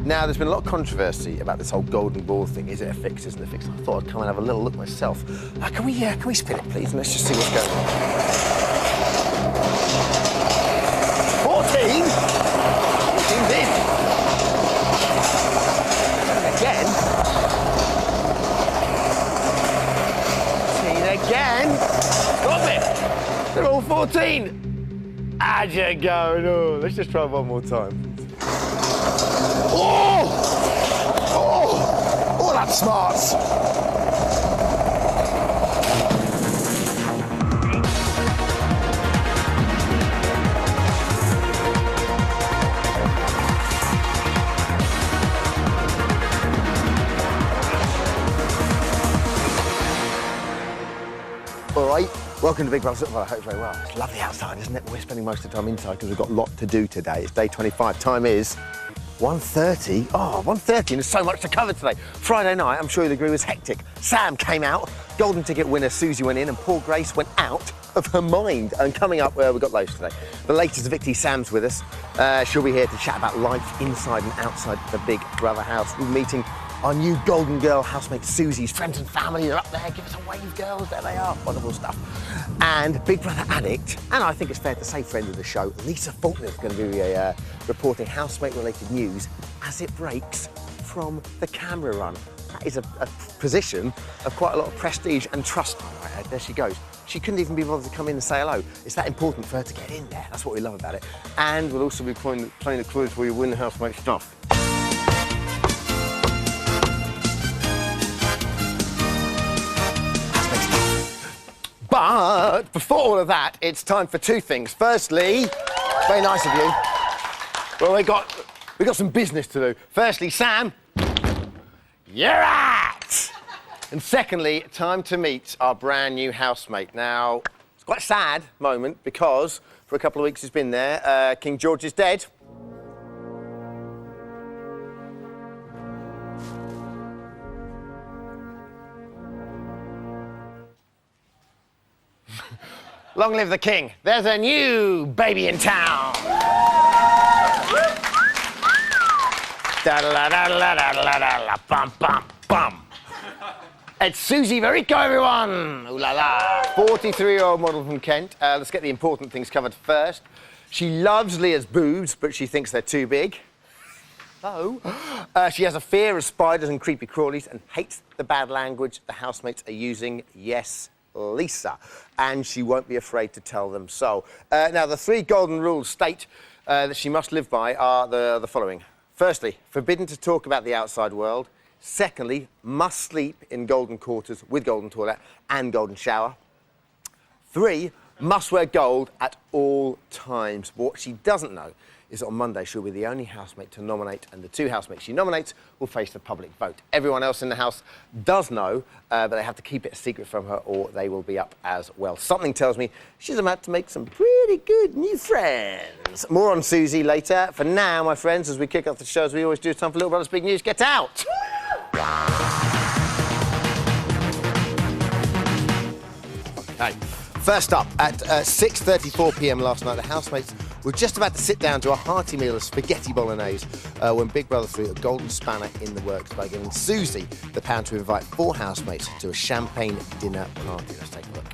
Now, there's been a lot of controversy about this whole golden ball thing. Is it a fix, isn't it a fix? I thought I'd come and have a little look myself. Can we spin it, please? And let's just see what's going on. 14? 14's in. Again. 14 again. Stop it. They're all 14. How'd you go? No, let's just try one more time. Oh! Oh! Oh, that's smart! All right, welcome to Big Brother. Well, I hope very well. It's lovely outside, isn't it? We're spending most of the time inside because we've got a lot to do today. It's day 25. Time is 1:30. Oh, 1:30, and there's so much to cover today. Friday night, I'm sure you'll agree, was hectic. Sam came out, golden ticket winner Susie went in, and poor Grace went out of her mind. And coming up, we've got loads today. The latest, Vicki Sam's with us. She'll be here to chat about life inside and outside the Big Brother house. We're meeting our new Golden Girl housemate Susie's friends and family. They're up there. Give us a wave, girls. There they are. Wonderful stuff. And Big Brother addict, and I think it's fair to say friend of the show, Lisa Faulkner is going to be reporting housemate-related news as it breaks from the camera run. That is a position of quite a lot of prestige and trust. Right, there she goes. She couldn't even be bothered to come in and say hello. It's that important for her to get in there. That's what we love about it. And we'll also be playing the quiz where you win housemate stuff. But before all of that, it's time for two things. Firstly, very nice of you. Well, we got some business to do. Firstly, Sam, you're out. And secondly, time to meet our brand new housemate. Now, it's quite a sad moment because for a couple of weeks he's been there. King George is dead. Long live the king. There's a new baby in town. Bum, bum, bum. It's Susie Verico, everyone. Ooh la la. 43-year-old model from Kent. Let's get the important things covered first. She loves Leah's boobs, but she thinks they're too big. Oh. She has a fear of spiders and creepy crawlies and hates the bad language the housemates are using. Yes, Lisa, and she won't be afraid to tell them so. Now, the three golden rules state that she must live by are the following. Firstly, forbidden to talk about the outside world. Secondly, must sleep in golden quarters with golden toilet and golden shower. 3, must wear gold at all times. But what she doesn't know is that on Monday she'll be the only housemate to nominate, and the 2 housemates she nominates will face the public vote. Everyone else in the house does know, but they have to keep it a secret from her or they will be up as well. Something tells me she's about to make some pretty good new friends. More on Susie later. For now, my friends, as we kick off the show, as we always do, it's time for Little Brother's Big News. Get out! Okay. First up, at 6:34 p.m. last night, the housemates were just about to sit down to a hearty meal of spaghetti bolognese when Big Brother threw a golden spanner in the works by giving Susie the pound to invite 4 housemates to a champagne dinner party. Let's take a look.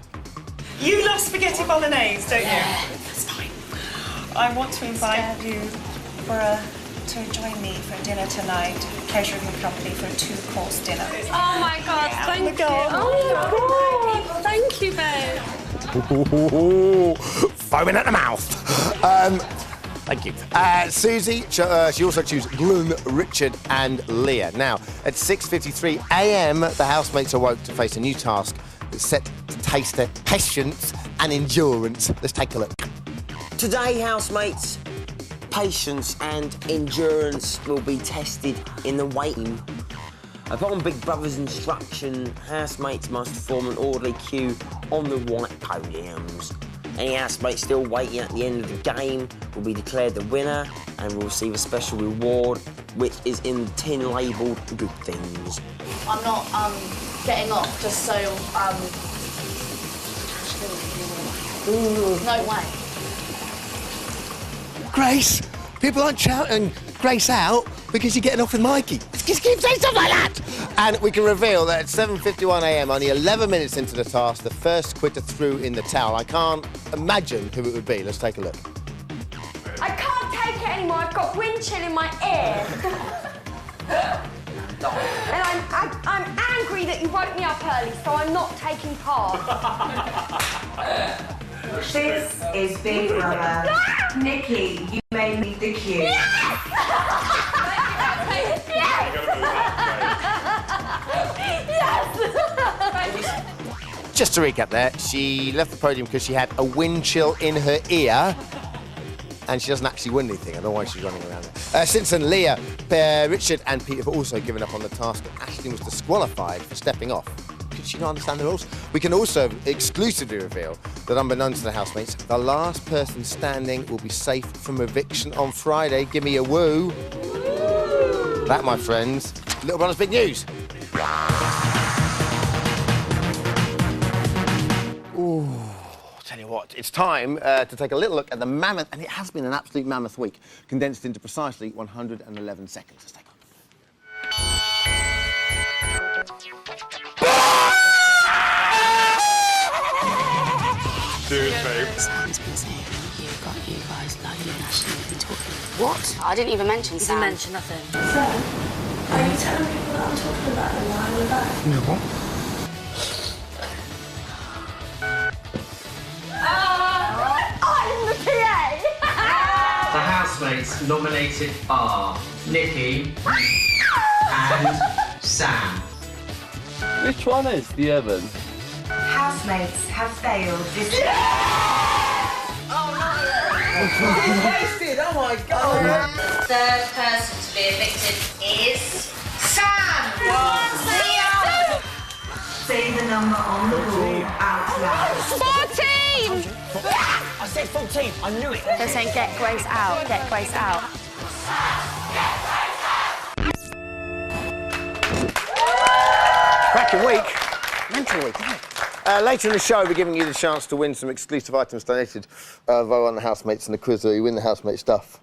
You love spaghetti bolognese, don't you? Yeah, that's fine. I want to invite you to join me for dinner tonight, pleasure of your company for a 2-course dinner. Oh my God, thank you. God. Oh my God, thank you, babe. Foaming at the mouth. Thank you. Susie, she also chose Glenn, Richard and Leah. Now, at 6:53 a.m, the housemates awoke to face a new task that's set to taste their patience and endurance. Let's take a look. Today, housemates, patience and endurance will be tested in the waiting. Upon Big Brother's instruction, housemates must form an orderly queue on the white podiums. Any housemate still waiting at the end of the game will be declared the winner and will receive a special reward, which is in the tin labelled good things. I'm not getting off just so no way. Grace, people aren't shouting Grace out. Because you're getting off with Mikey. Just keep saying stuff like that! And we can reveal that at 7:51 a.m, only 11 minutes into the task, the first quitter threw in the towel. I can't imagine who it would be. Let's take a look. I can't take it anymore. I've got wind chill in my ear. And I'm angry that you woke me up early, so I'm not taking part. This is Big Brother. Nikki, you may leave the queue. Just to recap there, she left the podium because she had a wind chill in her ear. And she doesn't actually win anything, I don't know why she's running around there. Since then, Leah, Richard and Pete have also given up on the task, and Ashley was disqualified for stepping off. Could she not understand the rules? We can also exclusively reveal that, unbeknownst to the housemates, the last person standing will be safe from eviction on Friday. Give me a woo. That, my friends, Little Brother's big news. Ooh. Tell you what, it's time to take a little look at the mammoth, and it has been an absolute mammoth week, condensed into precisely 111 seconds. Let's take a look. Do it, babe. Sam's been saying you guys like you and Ashley have been talking. What? I didn't even mention Sam. Didn't mention nothing. Are you telling people that I'm talking about them behind the back? No, what? I'm the PA! The housemates nominated are Nikki and Sam. Which one is the other? Housemates have failed this. He's wasted, oh my God. Third person to be evicted is Sam! Say the number on the wall out loud. 14! I said 14, I knew it. They're saying get Grace out, get Grace out. Cracking week. Mental week, isn't it? Later in the show, we'll be giving you the chance to win some exclusive items donated via one of the housemates in the quiz where you win the housemate stuff.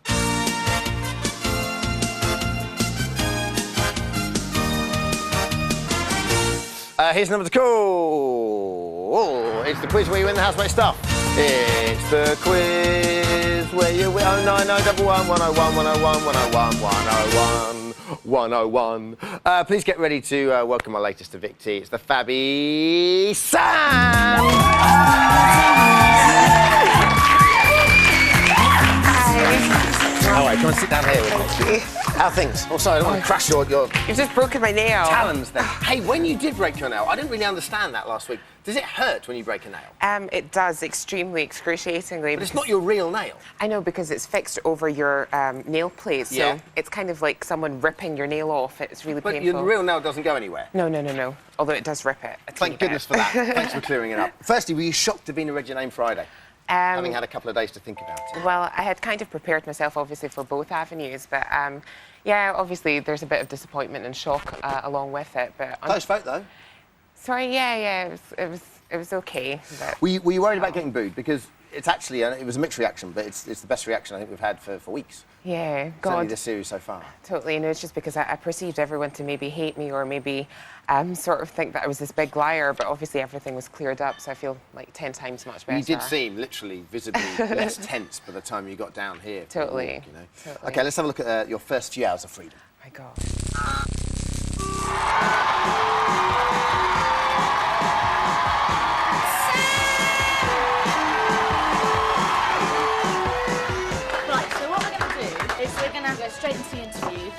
Here's number to call. It's the quiz where you win the housemate stuff. It's the quiz where you win. 09011 101 101 101 101 101. Please get ready to welcome our latest evictee. It's the Fabby Sam. All right, come on, sit down here with me. How are things? Oh, sorry, I don't want to crash your You've just broken my nail. talons then. Hey, when you did break your nail, I didn't really understand that last week. Does it hurt when you break a nail? It does, extremely, excruciatingly. But it's not your real nail. I know, because it's fixed over your nail plate, so Yeah. it's kind of like someone ripping your nail off. It's really But painful. your real nail doesn't go anywhere. No. Although it does rip it. a teeny Thank goodness bit. for that. Thanks for clearing it up. Firstly, were you shocked Davina read your name Friday? Having had a couple of days to think about it. Well, I had kind of prepared myself, obviously, for both avenues, but yeah, obviously there's a bit of disappointment and shock along with it. But Close vote, though. sorry, yeah, it was okay. But Were you worried about getting booed? Because it's actually, it was a mixed reaction, but it's the best reaction I think we've had for weeks. yeah, Certainly God, this series so far. totally. And it's just because I perceived everyone to maybe hate me or maybe sort of think that I was this big liar, but obviously everything was cleared up, so I feel like 10 times much better. You did seem literally visibly less tense by the time you got down here. for the Totally, walk, you know? totally. Okay, let's have a look at your first few hours of freedom. My God. Right, so what we're going to do is we're going to go straight into the interview.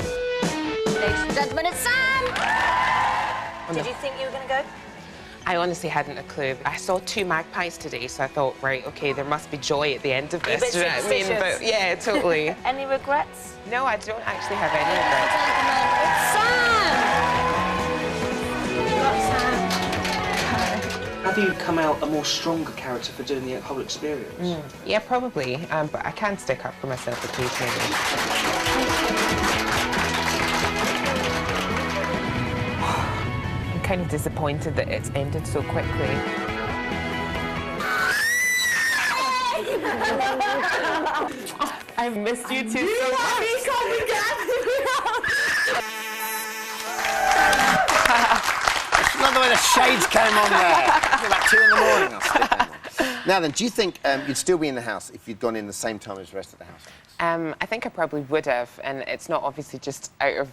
Ladies and gentlemen, it's Sam! Did you think you were going to go? I honestly hadn't a clue. I saw 2 magpies today, so I thought, right, okay, there must be joy at the end of this. bit do you know what I mean? superstitious. But yeah, totally. Any regrets? No, I don't actually have any regrets. Have you come out a more stronger character for doing the whole experience? Yeah, probably, but I can stick up for myself occasionally. I'm kind of disappointed that it's ended so quickly. I've missed you two so much. shades came on there. It was about 2 in the morning. I'll stick them on. Now then, do you think you'd still be in the house if you'd gone in the same time as the rest of the house? I think I probably would have, and it's not obviously just out of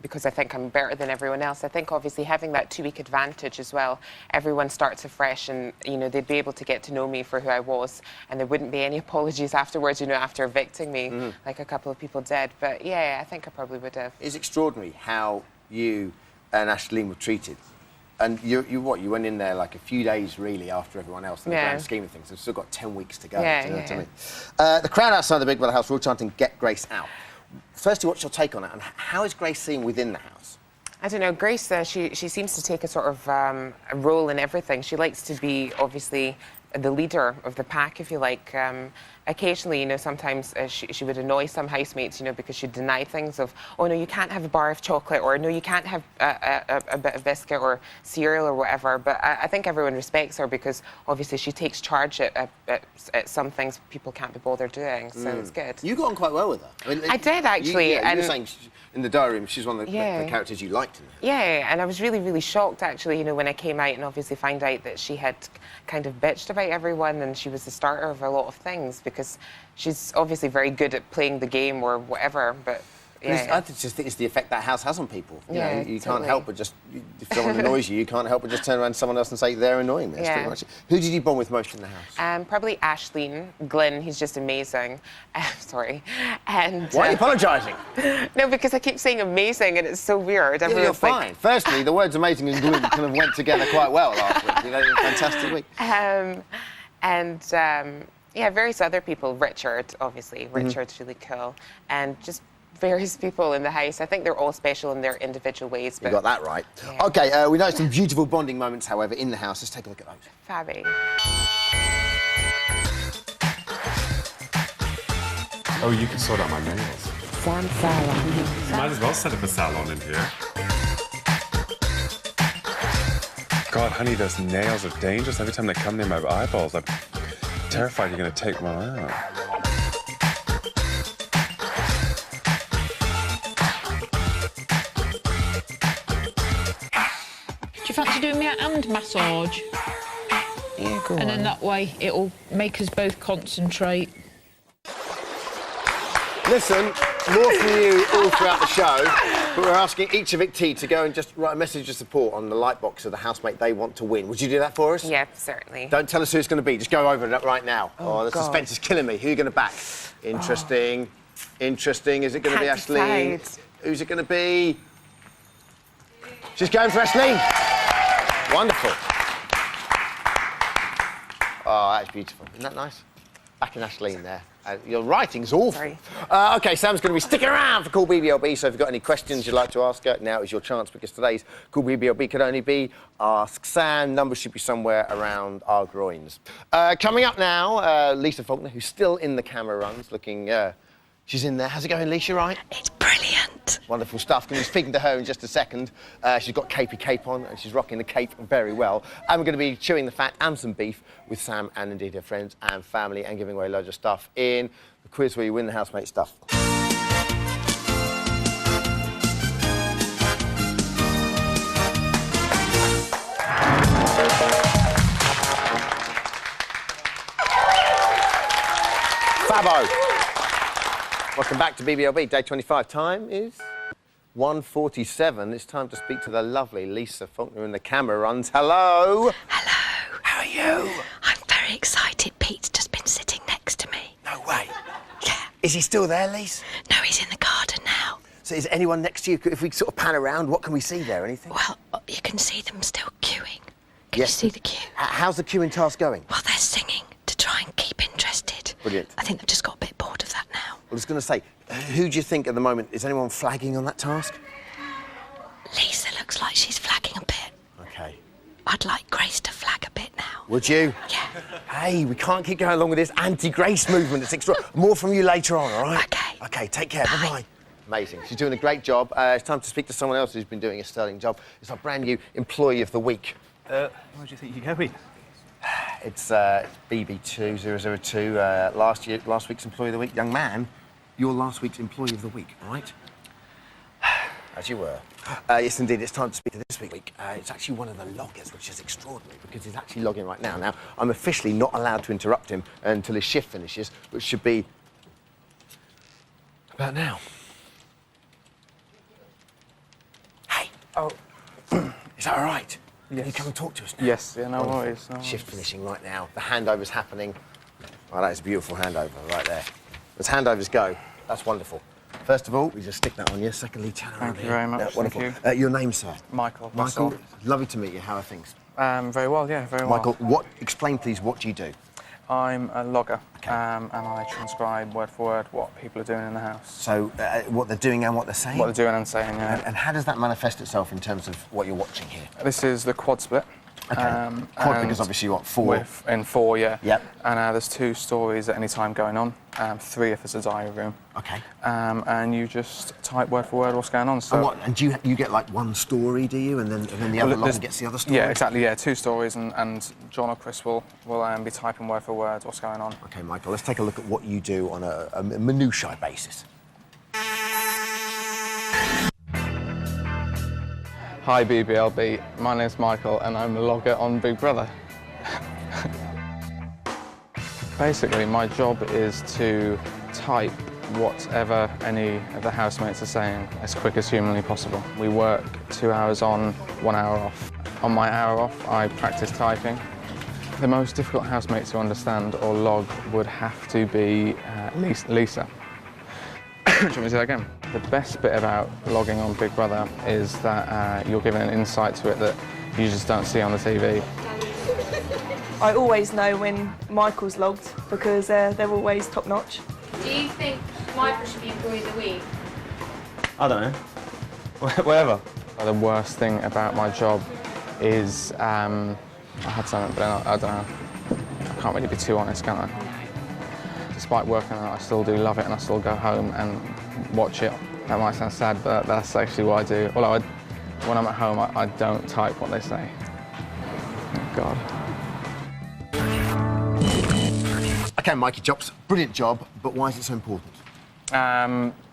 because I think I'm better than everyone else. I think obviously having that 2-week advantage as well, everyone starts afresh, and they'd be able to get to know me for who I was, and there wouldn't be any apologies afterwards, after evicting me, like a couple of people did. But yeah, I think I probably would have. It's extraordinary how you and Aisling were treated. And you went in there like a few days really after everyone else in the grand scheme of things. We've still got 10 weeks to go. Yeah, do you know what I mean? The crowd outside the Big Brother house were all chanting, "Get Grace out." Firstly, what's your take on it, and how is Grace seen within the house? I don't know, Grace, she seems to take a sort of a role in everything. She likes to be, obviously, the leader of the pack, if you like. Occasionally, sometimes she would annoy some housemates, because she'd deny things of, oh, no, you can't have a bar of chocolate, or no, you can't have a bit of biscuit or cereal or whatever. But I think everyone respects her because, obviously, she takes charge at some things people can't be bothered doing, so it's good. You got on quite well with her. I did, actually. You were saying in the diary room she's one of the characters you liked in there. Yeah, and I was really, really shocked, actually, when I came out and obviously found out that she had kind of bitched about everyone and she was the starter of a lot of things, because she's obviously very good at playing the game or whatever, but yeah. I just think it's the effect that house has on people. You totally. Can't help but just, if someone annoys you, you can't help but just turn around to someone else and say, they're annoying me. That's pretty much it. Who did you bond with most in the house? Probably Aisling. Glenn, he's just amazing. Sorry. And why are you apologising? No, because I keep saying amazing and it's so weird. You're fine. Firstly, the words amazing and Glenn kind of went together quite well last week. You had a fantastic week. Yeah, various other people. Richard, obviously. Richard's really cool. And just various people in the house. I think they're all special in their individual ways. But you got that right. Yeah. OK, we know some beautiful bonding moments, however, in the house. Let's take a look at those. Fabby. Oh, you can sort out my nails. Sam salon. Might as well set up a salon in here. God, honey, those nails are dangerous. Every time they come near my eyeballs, I'm terrified you're going to take one out. Do you fancy doing me a hand massage? Yeah, go on. And then that way it'll make us both concentrate. Listen, more from you all throughout the show, but we're asking each evictee to go and just write a message of support on the light box of the housemate they want to win. Would you do that for us? Yeah, certainly. Don't tell us who it's going to be. Just go over it right now. Oh, the God. suspense is killing me. Who are you going to back? Interesting. Interesting. Is it going to be Aisling? Who's it going to be? She's going for Aisling. Wonderful. Oh, that's beautiful. Isn't that nice? Backing Aisling there. Your writing's awful. OK, Sam's going to be sticking around for Call BBLB, so if you've got any questions you'd like to ask her, now is your chance, because today's Call BBLB could only be Ask Sam. Number should be somewhere around our groins. Coming up now, Lisa Faulkner, who's still in the camera runs, looking... she's in there. How's it going, Lisa, right? It's brilliant. Wonderful stuff. Going to be speaking to her in just a second. She's got capey cape on, and she's rocking the cape very well. And we're going to be chewing the fat and some beef with Sam and indeed her friends and family, and giving away loads of stuff in the quiz where you win the housemate stuff. Fabbo. Welcome back to BBLB. Day 25. Time is 1:47. It's time to speak to the lovely Lisa Faulkner in the camera runs. Hello. Hello. How are you? I'm very excited. Pete's just been sitting next to me. No way. Yeah. Is he still there, Lisa? No, he's in the garden now. So is anyone next to you? If we sort of pan around, what can we see there? Anything? Well, you can see them still queuing. Can you see the queue? How's the queuing task going? Well, they're singing to try and keep interested. Brilliant. I think they've just got a bit bored of that now. I was going to say, who do you think at the moment, is anyone flagging on that task? Lisa looks like she's flagging a bit. OK. I'd like Grace to flag a bit now. Would you? Yeah. Hey, we can't keep going along with this anti-Grace movement. It's extra. More from you later on, all right? OK. OK, take care. Bye-bye. Amazing. She's doing a great job. It's time to speak to someone else who's been doing a sterling job. It's our brand new Employee of the Week. Where do you think you're going? It's BB2002, last week's Employee of the Week. Young man, you're last week's Employee of the Week, all right? As you were. Yes, indeed, it's time to speak to this week. It's actually one of the loggers, which is extraordinary, because he's actually logging right now. Now, I'm officially not allowed to interrupt him until his shift finishes, which should be about now. Hey. Oh. Is that all right? Yes. Can you come and talk to us now? Yes, yeah, no worries. Shift finishing right now. The handover's happening. Oh, that is a beautiful handover right there. As handovers go, that's wonderful. First of all, we just stick that on you. Secondly, turn around. Thank you very much. Wonderful. Thank you. Your name, sir? Michael. Michael, lovely to meet you. How are things? Very well, yeah, very Michael, well. explain please, what do you do? I'm a logger, and I transcribe word for word what people are doing in the house. So, what they're doing and what they're saying? What they're doing and saying, yeah. And how does that manifest itself in terms of what you're watching here? This is the quad split. Okay. Quad because obviously, what, 4? In 4, yeah. Yep. And there's 2 stories at any time going on, 3 if there's a diary room. Okay. And you just type word for word what's going on. So. And do you get like one story, do you? And then the other logger gets the other story? Yeah, exactly, yeah, 2 stories, and John or Chris will be typing word for word what's going on. Okay, Michael, let's take a look at what you do on a minutiae basis. Hi BBLB, my name's Michael and I'm a logger on Big Brother. Basically, my job is to type whatever any of the housemates are saying as quick as humanly possible. We work 2 hours on, 1 hour off. On my hour off, I practice typing. The most difficult housemate to understand or log would have to be Lisa. Do you want me to say that again? The best bit about logging on Big Brother is that you're given an insight to it that you just don't see on the TV. I always know when Michael's logged because they're always top-notch. Do you think Michael should be Employee of the Week? I don't know. Whatever. The worst thing about my job is I had something, but I don't know. I can't really be too honest, can I? Despite working on it, I still do love it, and I still go home and watch it. That might sound sad, but that's actually what I do. Although when I'm at home, I don't type what they say. Oh, God. Okay, Mikey Chops, brilliant job, but why is it so important?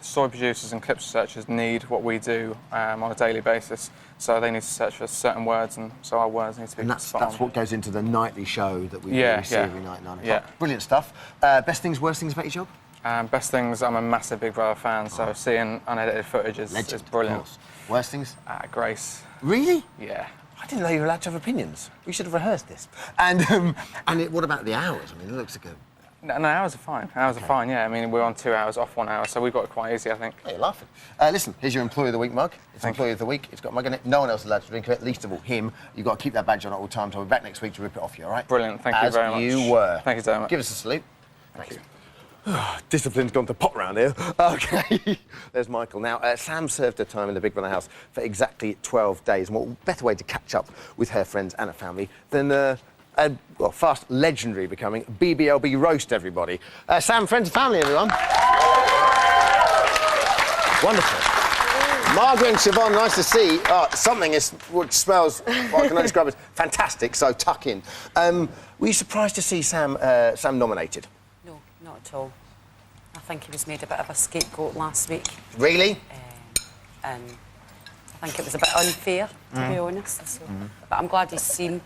Story producers and clip researchers need what we do on a daily basis, so they need to search for certain words, and so our words need to be And that's what goes into the nightly show that we see every night at 9 o'clock. Yeah. Brilliant stuff. Best things, worst things about your job? Best things, I'm a massive Big Brother fan, so seeing unedited footage is brilliant. Of course. Worst things? Grace. Really? Yeah. I didn't know you were allowed to have opinions. We should have rehearsed this. And what about the hours? I mean, it looks like a... No, hours are fine. Hours are fine, yeah. I mean, we're on 2 hours, off 1 hour, so we've got it quite easy, I think. Oh, you're laughing. Listen, here's your Employee of the Week mug. It's Employee of the Week. It's got a mug in it. No one else is allowed to drink it, least of all him. You've got to keep that badge on at all times. I'll be back next week to rip it off you, all right? Brilliant. Thank you very much. As you were. Thank you so much. Give us a salute. Thank you. Discipline's gone to pot round here. OK, there's Michael. Now, Sam served her time in the Big Brother house for exactly 12 days. And what better way to catch up with her friends and her family than fast legendary becoming BBLB roast, everybody. Sam, friends and family, everyone. Wonderful. Margaret and Siobhan, nice to see. Something is what smells, what I can only describe as fantastic, so tuck in. Were you surprised to see Sam nominated? No, not at all. I think he was made a bit of a scapegoat last week. Really? And I think it was a bit unfair, to be honest. So, but I'm glad he's seen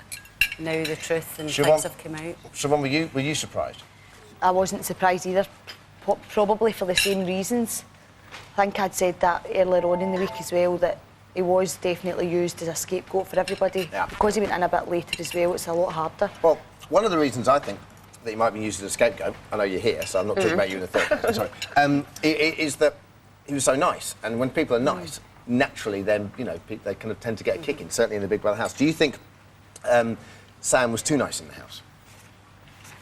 now the truth and things have come out. Siobhan, were you surprised? I wasn't surprised either, probably for the same reasons. I think I'd said that earlier on in the week as well, that he was definitely used as a scapegoat for everybody. Yeah. Because he went in a bit later as well, it's a lot harder. Well, one of the reasons I think that he might be used as a scapegoat, I know you're here, so I'm not talking about you in the third, sorry, is that he was so nice. And when people are nice, naturally then, you know, they kind of tend to get a kick in, certainly in the Big Brother house. Do you think Sam was too nice in the house?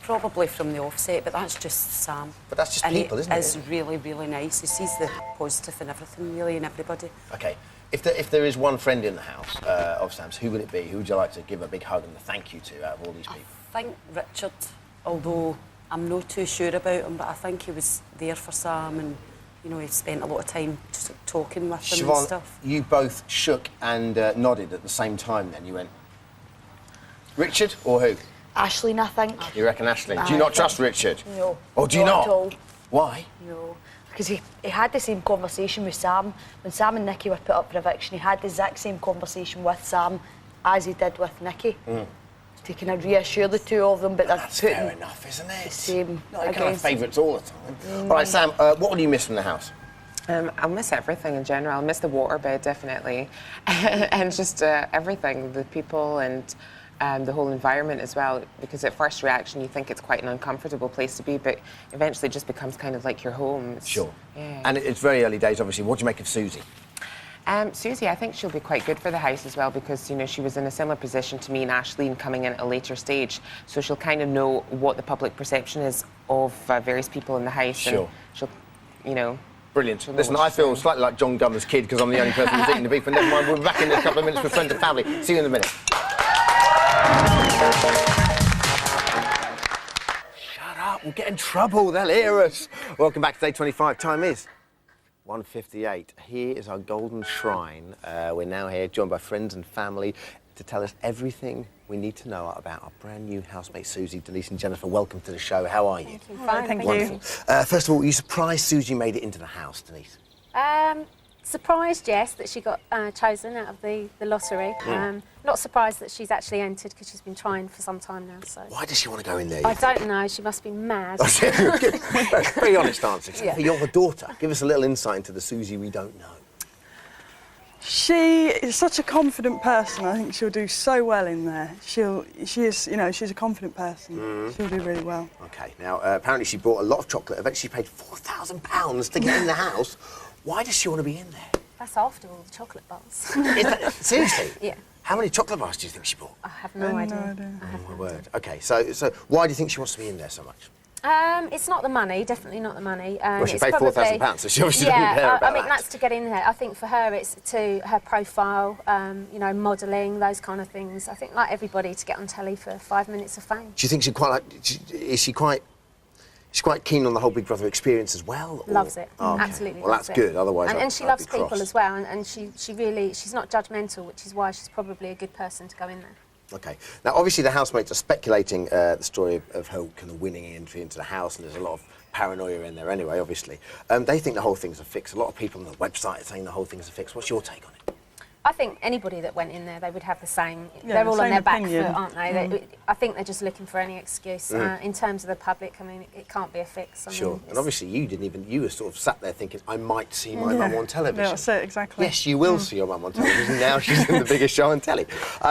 Probably from the offset, but that's just Sam. But that's just people, isn't it? And he is really, really nice. He sees the positive in everything, really, in everybody. OK. If there is one friend in the house of Sam's, who would it be? Who would you like to give a big hug and a thank you to out of all these people? I think Richard, although I'm not too sure about him, but I think he was there for Sam and, you know, he spent a lot of time just talking with him and stuff. You both shook and nodded at the same time then. You went, Richard or who? Aisling, I think. You reckon Aisling? Do you not trust Richard? No. Oh, do you not? At all. Why? No. because he had the same conversation with Sam. When Sam and Nikki were put up for eviction, he had the exact same conversation with Sam as he did with Nikki. To kind of reassure the two of them, but that's fair enough, isn't it? The same. No, you can't have favourites all the time. All right, Sam, what will you miss from the house? I'll miss everything in general. I'll miss the waterbed, definitely. And just everything, the people and the whole environment as well, because at first reaction you think it's quite an uncomfortable place to be, but eventually it just becomes kind of like your home. Sure. Yeah. And it's very early days, obviously. What do you make of Susie? Susie, I think she'll be quite good for the house as well, because, you know, she was in a similar position to me and Ashleen coming in at a later stage, so she'll kind of know what the public perception is of various people in the house. Sure. And she'll, you know... Brilliant. Listen, I feel slightly like John Gunner's kid because I'm the only person who's eating the beef, but never mind, we'll be back in a couple of minutes with friends and family. See you in a minute. Shut up, we'll get in trouble, they'll hear us. Welcome back to Day 25. Time is 1:58. Here is our golden shrine. We're now here, joined by friends and family, to tell us everything we need to know about our brand new housemate Susie. Denise and Jennifer, welcome to the show. How are you? Thank you. Fine, thank Wonderful. First of all, were you surprised Susie made it into the house, Denise? Surprised, yes, that she got chosen out of the lottery. Not surprised that she's actually entered, because she's been trying for some time now. So why does she want to go in there? I don't know. She must be mad. Very honest answer. Yeah. You're the daughter. Give us a little insight into the Susie we don't know. She is such a confident person. I think she'll do so well in there. She's a confident person. She'll do really well. Okay. Now, apparently she bought a lot of chocolate. Eventually, she paid £4,000 to get in the house. Why does she want to be in there? That's after all the chocolate bars. Seriously? Yeah. How many chocolate bars do you think she bought? I have no idea. Oh, my word. Okay, so why do you think she wants to be in there so much? It's not the money, definitely not the money. Well, she it's paid £4,000, so she obviously doesn't care about I mean, that. that's to get in there. I think for her, it's to her profile, you know, modelling, those kind of things. I think, like everybody, to get on telly for 5 minutes of fame. Do you think she quite like... Is she quite... She's quite keen on the whole Big Brother experience as well? Or? Loves it. Oh, okay. Absolutely well, loves that's good. Otherwise, and she I'd loves be people cross. as well, and she's not judgmental, which is why she's probably a good person to go in there. Okay. Now, obviously, the housemates are speculating the story of her kind of winning entry into the house, and there's a lot of paranoia in there anyway, obviously. They think the whole thing's a fix. A lot of people on the website are saying the whole thing's a fix. What's your take on it? I think anybody that went in there, they would have the same... Yeah, they're the all on same their opinion. back foot, aren't they? I think they're just looking for any excuse. In terms of the public, I mean, it can't be a fix. I Sure. mean, And obviously, you were sort of sat there thinking, I might see my mum on television. Yeah, that's it, exactly. Yes, you will see your mum on television. Now she's in the biggest show on telly.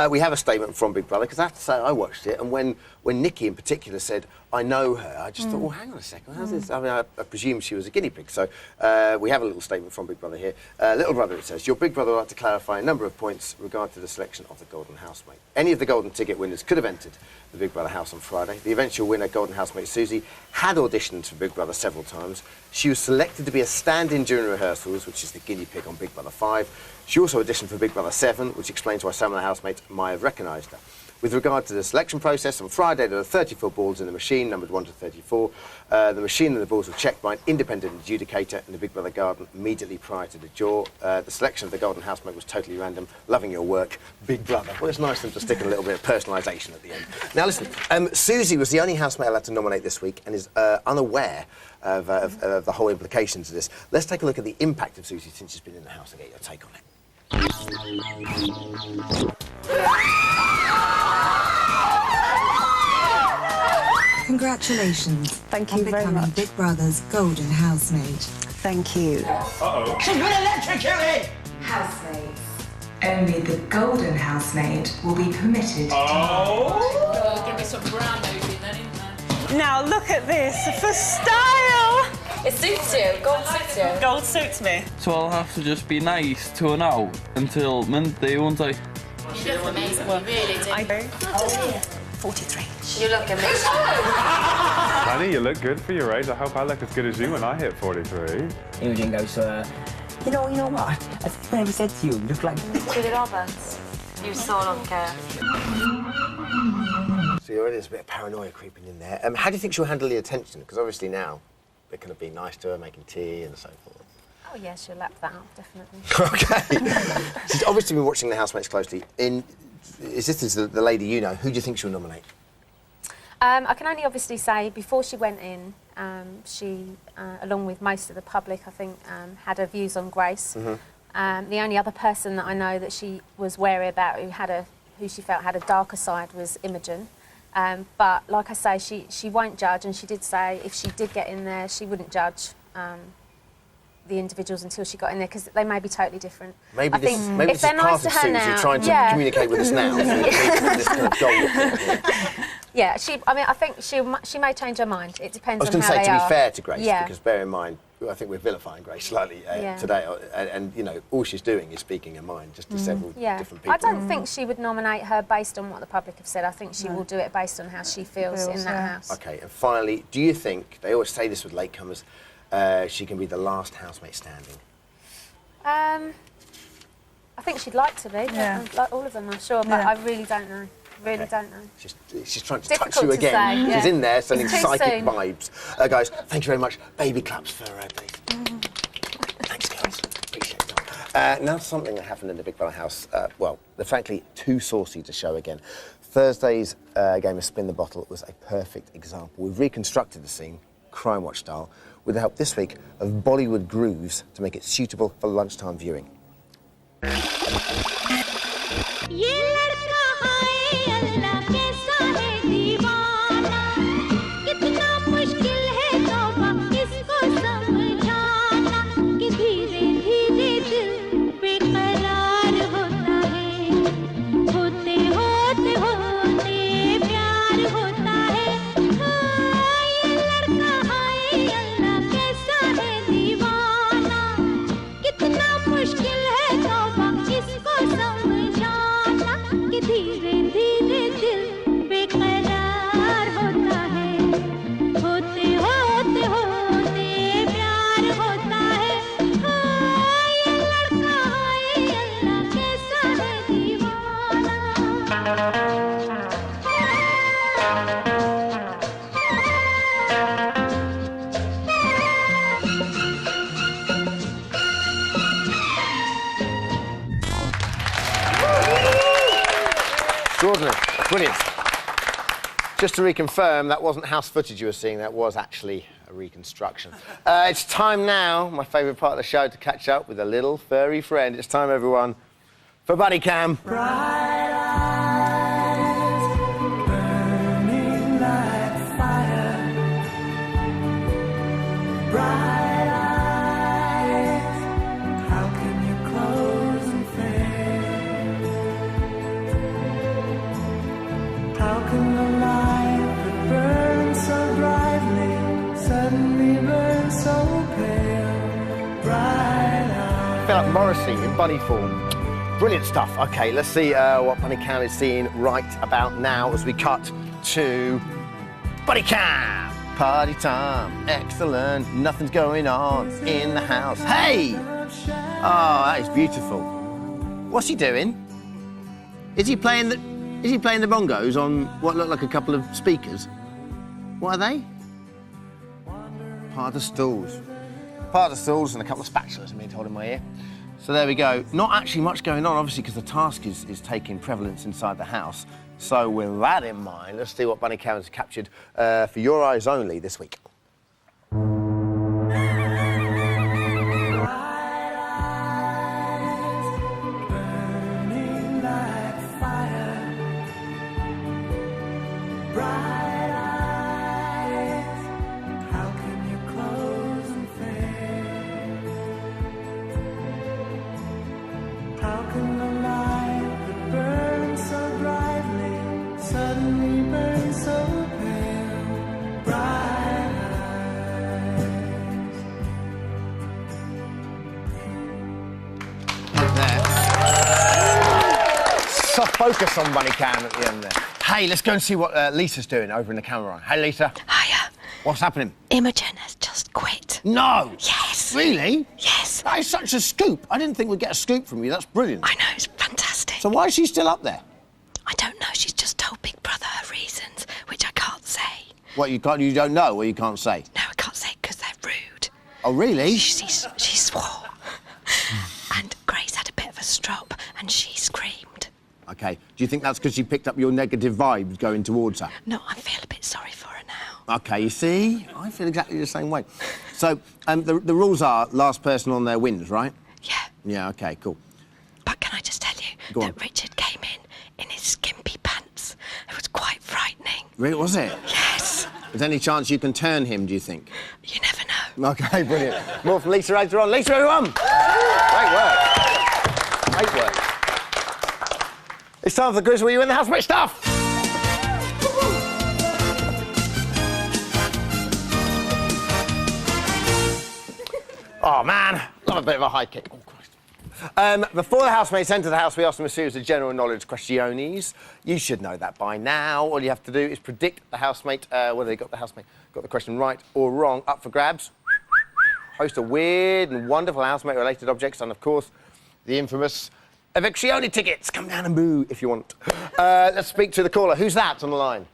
We have a statement from Big Brother, because I watched it, and when Nikki in particular said, I know her, I just thought, well, hang on a second, how's this? I mean, I presume she was a guinea pig. So we have a little statement from Big Brother here. Little brother, it says, your Big Brother would like to clarify a number of points regarding the selection of the Golden Housemate. Any of the Golden Ticket winners could have entered the Big Brother house on Friday. The eventual winner, Golden Housemate Susie, had auditioned for Big Brother several times. She was selected to be a stand-in during rehearsals, which is the guinea pig on Big Brother 5. She also auditioned for Big Brother 7, which explains why some of the housemates might have recognised her. With regard to the selection process, on Friday there were 34 balls in the machine, numbered 1 to 34. The machine and the balls were checked by an independent adjudicator in the Big Brother garden immediately prior to the draw. The selection of the Golden Housemate was totally random. Loving your work, Big Brother. Well, it's nice of them to stick a little bit of personalisation at the end. Now, listen, Susie was the only housemate allowed to nominate this week and is unaware of the whole implications of this. Let's take a look at the impact of Susie since she's been in the house and get your take on it. Congratulations. Thank you very much. Big Brother's Golden Housemate. Thank you. Uh-oh. She's been electrocuted! Housemates. Only the golden housemaid will be permitted to Give me some brown movie then, isn't there? Now look at this for style. It suits you. Gold suits you. Gold suits me. So I'll have to just be nice to her now until Monday, won't I? You look amazing. You really do. I do. Oh, yeah. 43. You look amazing. Honey, you look good for your age. I hope I look as good as you when I hit 43. Imogen goes, you know what? I think I never said to you, you look like... Julie Roberts. You so don't care. So already there's a bit of paranoia creeping in there. How do you think she'll handle the attention? Because obviously now they're going to be nice to her, making tea and so forth. Oh, yeah, she'll lap that up, definitely. Okay. She's obviously been watching the housemates closely. Is this the lady you know? Who do you think she'll nominate? I can only obviously say before she went in, she, along with most of the public, I think, had her views on Grace. The only other person that I know that she was wary about who she felt had a darker side was Imogen. But like I say, she won't judge, and she did say if she did get in there, she wouldn't judge the individuals until she got in there, because they may be totally different. Maybe I think maybe if this is they're part nice of to her Susie now, trying to communicate with us now. This kind of goal. Yeah, I think she may change her mind. It depends on how they are. I was going to say, to be fair to Grace, Yeah. because bear in mind, I think we're vilifying Grace slightly today, and you know, all she's doing is speaking her mind just to several different people. I don't think she would nominate her based on what the public have said. I think she will do it based on how she feels in that house. Okay, and finally, do you think, they always say this with latecomers, she can be the last housemate standing? I think she'd like to be, like all of them, I'm sure, but I really don't know. Don't know. She's trying to Difficult touch you to again. say, She's in there sending It's too psychic soon. vibes. Guys, thank you very much. Baby claps for please. Thanks, guys. Appreciate it. Now something that happened in the Big Brother house. Well, they're frankly too saucy to show again. Thursday's game of Spin the Bottle was a perfect example. We've reconstructed the scene, Crime Watch style, with the help this week of Bollywood grooves to make it suitable for lunchtime viewing. Extraordinary. Brilliant. Just to reconfirm, that wasn't house footage you were seeing, that was actually a reconstruction. It's time now, my favourite part of the show, to catch up with a little furry friend. It's time, everyone, for Buddy Cam. I feel like Morrissey in bunny form. Brilliant stuff. OK, let's see what Buddy Cam is seeing right about now as we cut to Buddy Cam. Party time, excellent, nothing's going on in the house. Hey! Oh, that is beautiful. What's he doing? Is he playing the bongos on what look like a couple of speakers? What are they? Part of the stools. Part of the stools and a couple of spatulas I'm being told in my ear. So there we go. Not actually much going on, obviously, because the task is taking prevalence inside the house. So with that in mind, let's see what Bunny Cam has captured for your eyes only this week. Soft focus on Bunny Cam at the end there. Hey, let's go and see what Lisa's doing over in the camera. Hey, Lisa. Hiya. What's happening? Imogen has just quit. No! Yes. Really? Yes. That is such a scoop. I didn't think we'd get a scoop from you. That's brilliant. I know, it's fantastic. So why is she still up there? I don't know. She's just told Big Brother her reasons, which I can't say. What, you don't know or you can't say? No, I can't say because they're rude. Oh, really? She swore. And Grace had a bit of a strop and she screamed. OK. Do you think that's because she picked up your negative vibes going towards her? No, I feel a bit sorry for her now. OK, you see? I feel exactly the same way. So, the rules are last person on there wins, right? Yeah. Yeah, OK, cool. But can I just tell you that Richard came in his skimpy pants? It was quite frightening. Really, was it? Yes. Is there any chance you can turn him, do you think? You never know. OK, brilliant. More from Lisa later on. Lisa, everyone! Great work. Great work. It's time for the quiz where you win the housemate stuff. Oh, man. Love a bit of a high kick. Oh, Christ. Before the housemates enter the house, we ask them a series of general knowledge questiones. You should know that by now. All you have to do is predict the housemate, whether they got the question right or wrong. Up for grabs. Host of weird and wonderful housemate-related objects, and, of course, the infamous Evictione tickets. Come down and boo if you want. Let's speak to the caller. Who's that on the line?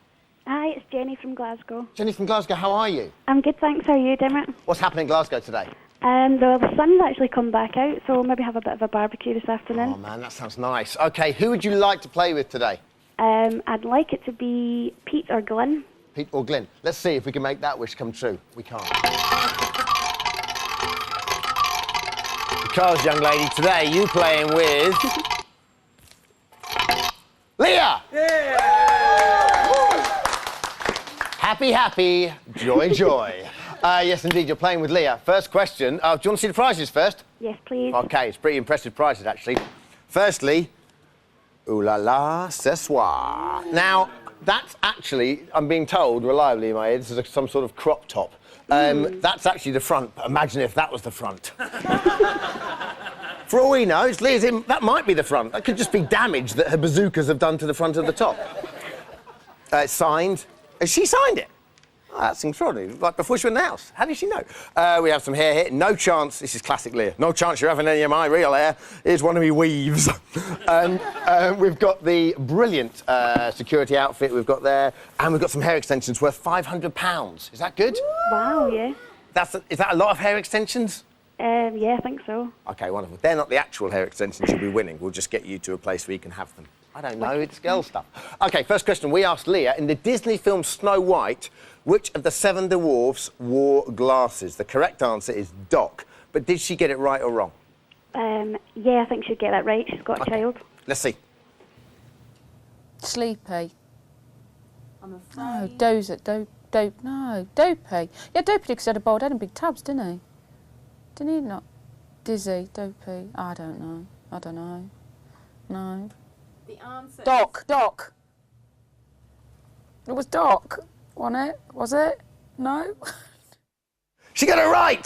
Hi, it's Jenny from Glasgow. Jenny from Glasgow, how are you? I'm good, thanks. How are you, Dermot? What's happening in Glasgow today? The sun's actually come back out, so we'll maybe have a bit of a barbecue this afternoon. Oh, man, that sounds nice. OK, who would you like to play with today? I'd like it to be Pete or Glenn. Pete or Glenn. Let's see if we can make that wish come true. We can't. Because, young lady, today you playing with... Leah! Happy, happy, joy, joy. Yes, indeed, you're playing with Leah. First question. Do you want to see the prizes first? Yes, please. OK, it's pretty impressive prizes, actually. Firstly, ooh la la, ce soir. Now, that's actually, I'm being told reliably in my head, this is some sort of crop top. That's actually the front. Imagine if that was the front. For all we know, it's Leah's that might be the front. That could just be damage that her bazookas have done to the front of the top. It's signed. Has she signed it? Oh, that's extraordinary. Like before she went in the house. How did she know? We have some hair here. No chance. This is classic Leah. No chance you're having any of my real hair. Here's one of me weaves. We've got the brilliant security outfit we've got there, and we've got some hair extensions worth £500. Is that good? Wow, yeah. Is that a lot of hair extensions? Yeah, I think so. OK, wonderful. They're not the actual hair extensions you'll be winning. We'll just get you to a place where you can have them. I don't know, it's girl stuff. OK, first question. We asked Leah, in the Disney film Snow White, which of the 7 dwarfs wore glasses? The correct answer is Doc. But did she get it right or wrong? Yeah, I think she'd get that right. She's got a child. Let's see. Sleepy. No, no, dopey. Yeah, dopey because he had a bald head and big tabs, didn't he? Didn't he not? Dizzy, dopey. I don't know. No. The answer Doc. It was Doc, wasn't it? Was it? No? She got it right!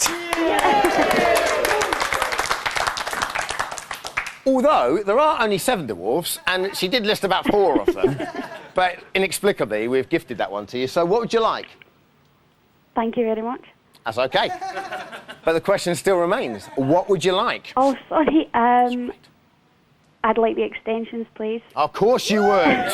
Although, there are only 7 dwarfs, and she did list about 4 of them. But inexplicably, we've gifted that one to you. So what would you like? Thank you very much. That's OK. But the question still remains. What would you like? Oh, sorry. I'd like the extensions, please. Of course you would.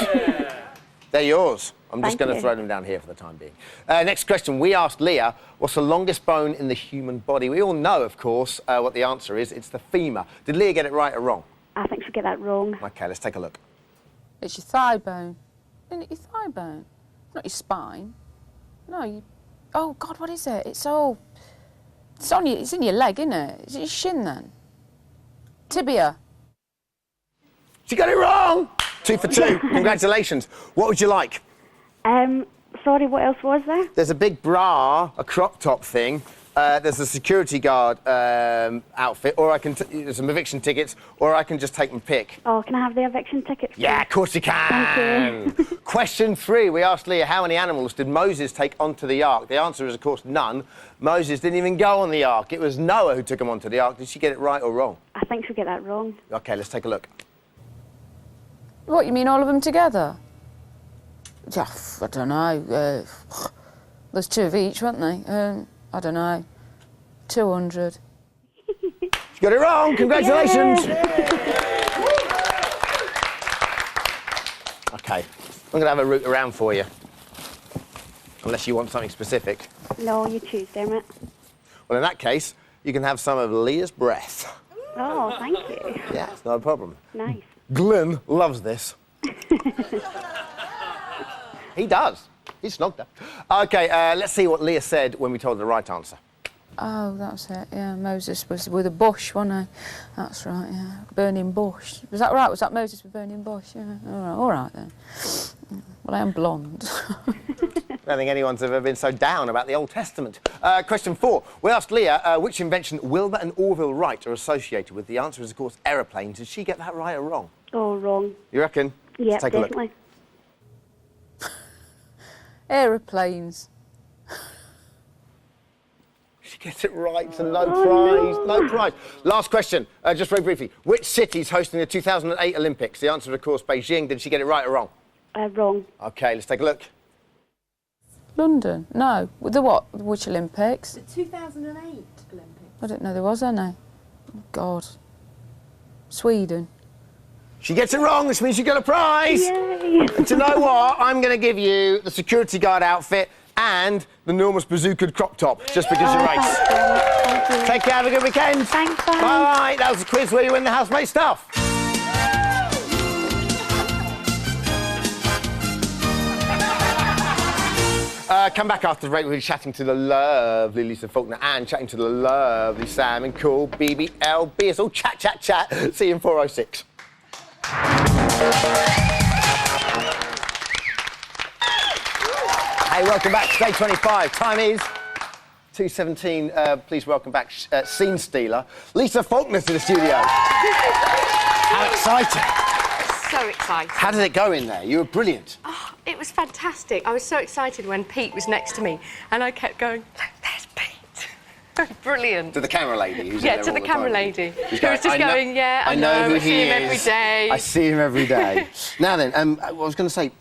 They're yours. I'm just Thank going to you. throw them down here for the time being. Next question. We asked Leah, what's the longest bone in the human body? We all know, of course, what the answer is. It's the femur. Did Leah get it right or wrong? I think she'll get that wrong. OK, let's take a look. It's your thigh bone. Isn't it your thigh bone? Not your spine. No, you... Oh, God, what is it? It's all... It's in your leg, isn't it? Is it your shin, then? Tibia. She got it wrong! 2 for 2. Congratulations. What would you like? Sorry, what else was there? There's a big bra, a crop top thing. There's a security guard outfit, or I can... There's some eviction tickets, or I can just take and pick. Oh, can I have the eviction tickets? Yeah, of course you can. Thank you. Question 3. We asked Leah, how many animals did Moses take onto the ark? The answer is, of course, none. Moses didn't even go on the ark. It was Noah who took him onto the ark. Did she get it right or wrong? I think she'll get that wrong. OK, let's take a look. What, you mean all of them together? Yeah, I don't know. There's 2 of each, weren't they? I don't know. 200. You got it wrong. Congratulations. OK, I'm going to have a route around for you. Unless you want something specific. No, you choose, Dermot. Well, in that case, you can have some of Leah's breath. Oh, thank you. Yeah, it's not a problem. Nice. Glenn loves this. He does. He snogged her. OK, let's see what Leah said when we told her the right answer. Oh, that's it, yeah. Moses was with a bush, wasn't he? That's right, yeah. Burning bush. Was that right? Was that Moses with burning bush? Yeah, all right then. Well, I am blonde. I don't think anyone's ever been so down about the Old Testament. Question 4. We asked Leah which invention Wilbur and Orville Wright are associated with. The answer is, of course, aeroplanes. Did she get that right or wrong? Oh, wrong. You reckon? Yeah, Let's take a definitely. Look. Aeroplanes. She gets it right, so no prize. No prize. Last question, just very briefly. Which city's hosting the 2008 Olympics? The answer, of course, Beijing. Did she get it right or wrong? Wrong. OK, let's take a look. London? No. The what? Which Olympics? The 2008 Olympics. I didn't know there was any. Oh, God. Sweden. She gets it wrong, which means you get a prize. Yay. And do you know what? I'm going to give you the security guard outfit and the enormous bazooka crop top, just because you race. Thank you. Take care, have a good weekend. Thanks, bye. Bye. That was the quiz where you win the housemate stuff. Come back after the break. We'll be chatting to the lovely Lisa Faulkner and chatting to the lovely Sam and cool BBLB. It's all chat, chat, chat. See you in 4:06. Hey, welcome back to Day 25. Time is 2:17. Please welcome back Scene Stealer, Lisa Faulkner to the studio. How exciting. So excited. How did it go in there? You were brilliant. Oh, it was fantastic. I was so excited when Pete was next to me and I kept going, look, there's Pete. Brilliant. To the camera lady who's in Yeah, there to all the camera time. lady. Who was going, just going, yeah, I know who I see he him every is. day. I see him every day. Now then, I was going to say,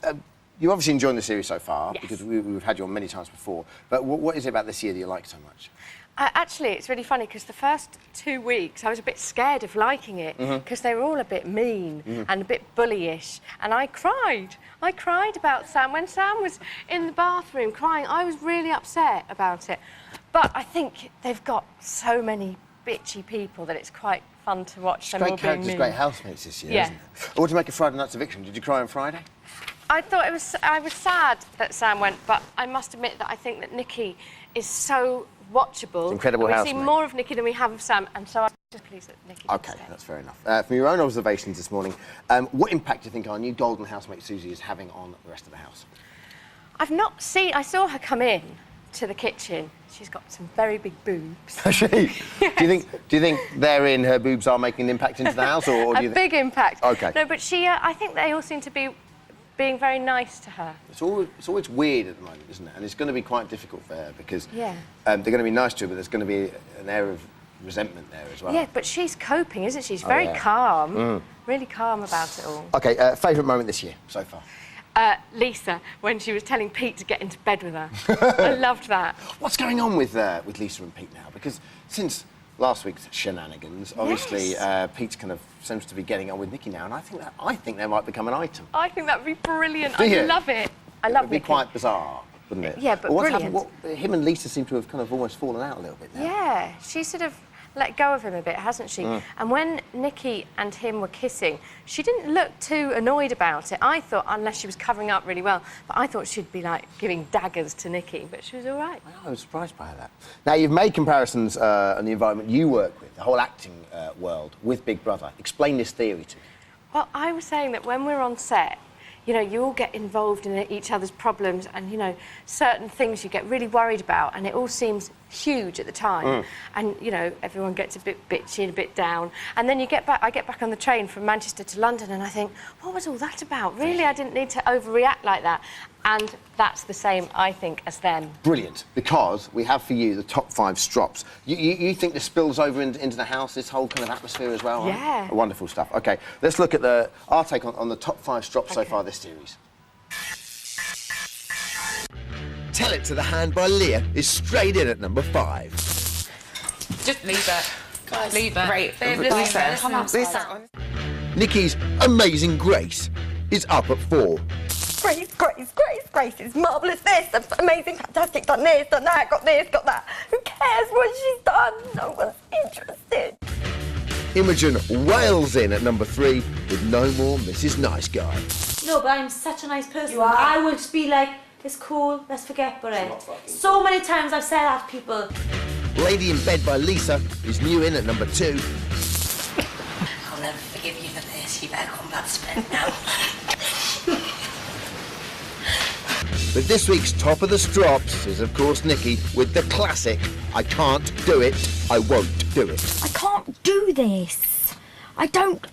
you're obviously enjoying the series so far, Yes. because we've had you on many times before, but what is it about this year that you like so much? Actually, it's really funny because the first 2 weeks I was a bit scared of liking it because they were all a bit mean and a bit bullyish, and I cried. I cried about Sam. When Sam was in the bathroom crying, I was really upset about it. But I think they've got so many bitchy people that it's quite fun to watch them all Great being characters, mean. great housemates this year, Yeah. isn't it? What do you make of Friday Night's Eviction? Did you cry on Friday? I thought I was sad that Sam went, but I must admit that I think that Nikki is so watchable. It's incredible We've housemate. seen more of Nikki than we have of Sam, and so I'm just pleased that Nikki did OK, stay. that's fair enough. From your own observations this morning, what impact do you think our new golden housemate Susie is having on the rest of the house? I've not seen... I saw her come in to the kitchen. She's got some very big boobs. Has she? Do you think therein her boobs are making an impact into the house, or do you A big impact. OK. No, but she... I think they all seem to be being very nice to her. It's always weird at the moment, isn't it? And it's going to be quite difficult for her because Yeah. they're going to be nice to her, but there's going to be an air of resentment there as well. Yeah, but she's coping, isn't she? She's Oh, very yeah. calm. Really calm about it all. OK, favourite moment this year so far? Lisa, when she was telling Pete to get into bed with her. I loved that. What's going on with Lisa and Pete now? Because since last week's shenanigans, obviously Pete kind of seems to be getting on with Nikki now, and I think they might become an item. I think that would be brilliant. Do you? I love it. I love It'd be Nikki. quite bizarre, wouldn't it? Yeah, but what's brilliant. happened? Him and Lisa seem to have kind of almost fallen out a little bit now. Yeah, she sort of let go of him a bit, hasn't she? And when Nikki and him were kissing, she didn't look too annoyed about it. I thought, unless she was covering up really well, but I thought she'd be like giving daggers to Nikki, but she was all right. I was surprised by that. Now, you've made comparisons on the environment you work with, the whole acting world, with Big Brother. Explain this theory to me. Well, I was saying that when we're on set, you know, you all get involved in each other's problems and, you know, certain things you get really worried about and it all seems huge at the time. And, you know, everyone gets a bit bitchy and a bit down. And then I get back on the train from Manchester to London and I think, what was all that about? Really, I didn't need to overreact like that. And that's the same, I think, as them. Brilliant, because we have for you the top 5 strops. You think this spills over into the house, this whole kind of atmosphere as well? Yeah. Huh? Wonderful stuff. OK, let's look at our take on the top 5 strops so far this series. Tell It to the Hand by Leah is straight in at number 5. Just leave it. Guys, Leave it. Right. Lisa. Come outside. Nikki's Amazing Grace is up at 4. Grace is marvellous this, amazing, fantastic, done this, done that, got this, got that. Who cares what she's done? No one's interested. Imogen wails in at number 3 with No More Mrs. Nice Guy. No, but I'm such a nice person. You are. I would be like, it's cool, let's forget about it. So many times I've said that to people. Lady in Bed by Lisa is new in at number 2. I'll never forgive you for this. You better come back to bed now. But this week's top of the strops is, of course, Nikki with the classic, I can't do it, I won't do it. I can't do this. I can't.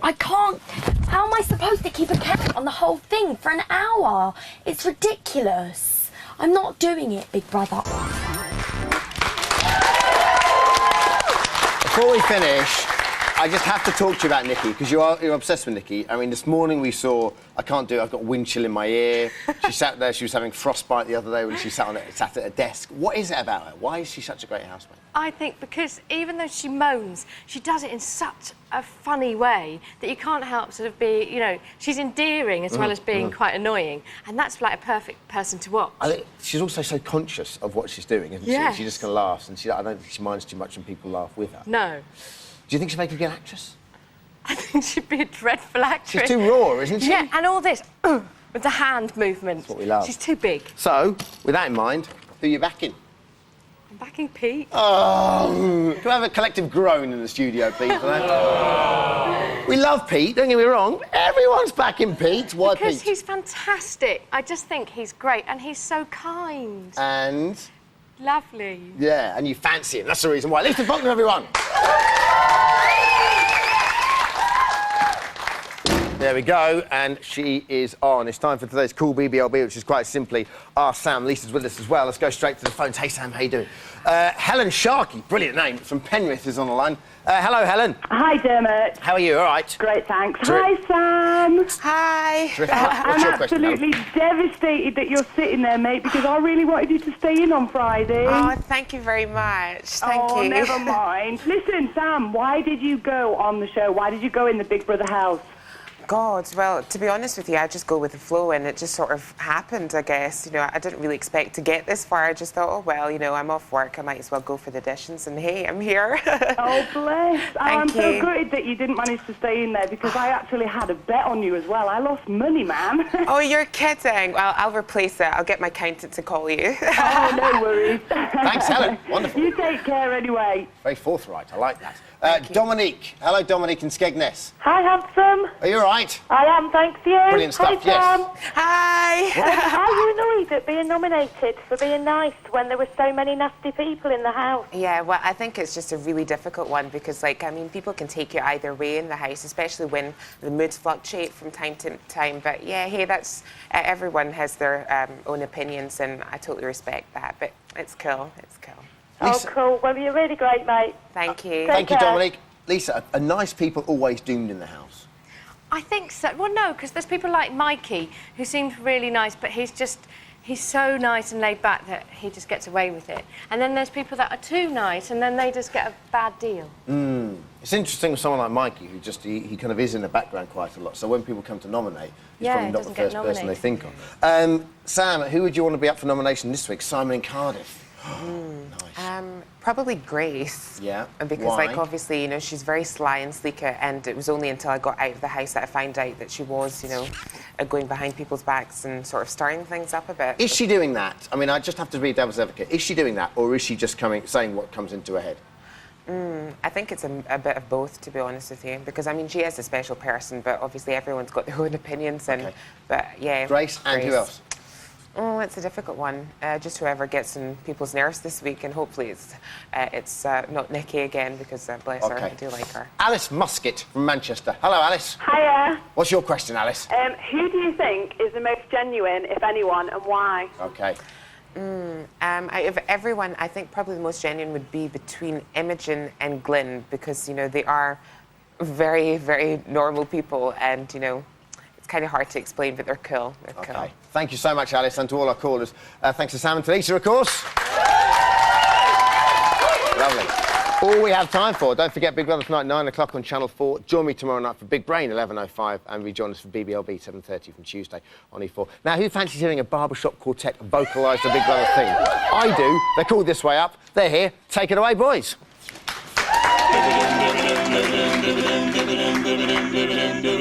How am I supposed to keep a count on the whole thing for an hour? It's ridiculous. I'm not doing it, Big Brother. Before we finish, I just have to talk to you about Nikki, because you're obsessed with Nikki. I mean, this morning we saw, I can't do it, I've got wind chill in my ear. She sat there, she was having frostbite the other day when she sat at a desk. What is it about her? Why is she such a great housemate? I think because even though she moans, she does it in such a funny way that you can't help sort of be, you know, she's endearing as well as being quite annoying. And that's like a perfect person to watch. I think she's also so conscious of what she's doing, isn't Yes. she? She just kind of laughs, and I don't think she minds too much when people laugh with her. No. Do you think she'd make a good actress? I think she'd be a dreadful actress. She's too raw, isn't she? Yeah, and all this, with the hand movement. That's what we love. She's too big. So, with that in mind, who are you backing? I'm backing Pete. Oh, can we have a collective groan in the studio, please? For that? We love Pete, don't get me wrong. Everyone's backing Pete. Why Because Pete? he's fantastic. I just think he's great, and he's so kind. And? Lovely. Yeah, and you fancy him. That's the reason why. Lisa Faulkner, everyone. There we go, and she is on. It's time for today's Cool BBLB, which is quite simply Ask Sam. Lisa's with us as well. Let's go straight to the phones. Hey, Sam, how you doing? Helen Sharkey, brilliant name, from Penrith is on the line. Hello, Helen. Hi, Dermot. How are you? All right? Great, thanks. Terrific. Hi, Sam. Hi. Terrific. I'm What's your question, absolutely devastated that you're sitting there, mate, because I really wanted you to stay in on Friday. Oh, thank you very much. Thank you. Never mind. Listen, Sam, why did you go on the show? Why did you go in the Big Brother house? God, well, to be honest with you, I just go with the flow, and it just sort of happened, I guess. You know, I didn't really expect to get this far. I just thought, oh, well, you know, I'm off work. I might as well go for the auditions, and hey, I'm here. Oh, bless. I'm so you. gutted that you didn't manage to stay in there, because I actually had a bet on you as well. I lost money, man. Oh, you're kidding. Well, I'll replace it. I'll get my accountant to call you. Oh, no worries. Thanks, Helen. Wonderful. You take care anyway. Very forthright. I like that. Dominique. Hello, Dominique in Skegness. Hi, handsome. Are you all right? I am, thanks you. Brilliant stuff, Hi, Sam. yes. Hi. Are you annoyed at being nominated for being nice when there were so many nasty people in the house? Yeah, well, I think it's just a really difficult one because, like, I mean, people can take you either way in the house, especially when the moods fluctuate from time to time. But yeah, hey, that's everyone has their own opinions, and I totally respect that. But it's cool. It's cool. Lisa. Oh, cool. Well, you're really great, mate. Thank you. Thank you, Dominique. Lisa, are nice people always doomed in the house? I think so. Well, no, because there's people like Mikey who seems really nice, but he's so nice and laid back that he just gets away with it. And then there's people that are too nice, and then they just get a bad deal. It's interesting with someone like Mikey, who just he kind of is in the background quite a lot. So when people come to nominate, he's probably not the first person they think of. Sam, who would you want to be up for nomination this week? Simon in Cardiff. Nice. Probably Grace. Yeah. Because, Why? like, obviously, you know, she's very sly and sleeker, and it was only until I got out of the house that I found out that she was, you know, going behind people's backs and sort of stirring things up a bit. Is she doing that? I mean, I just have to be devil's advocate. Is she doing that, or is she just saying what comes into her head? I think it's a bit of both, to be honest with you, because I mean she is a special person, but obviously everyone's got their own opinions. And but yeah, Grace and who else? Oh, it's a difficult one. Just whoever gets in people's nerves this week, and hopefully it's not Nikki again, because bless her, I do like her. Alice Musket from Manchester. Hello, Alice. Hiya. What's your question, Alice? Who do you think is the most genuine, if anyone, and why? Okay. Out of everyone, I think probably the most genuine would be between Imogen and Glyn, because, you know, they are very, very normal people, and, you know, it's kind of hard to explain, but they're cool. They're cool. Thank you so much, Alice, and to all our callers. Thanks to Sam and to Lisa, of course. Lovely. All we have time for. Don't forget Big Brother tonight, 9 o'clock on Channel 4. Join me tomorrow night for Big Brain, 11:05, and rejoin us for BBLB, 7:30 from Tuesday on E4. Now, who fancies hearing a barbershop quartet vocalise the Big Brother theme? I do. They're called This Way Up. They're here. Take it away, boys. dividend, dividend, dividend, dividend, dividend, dividend.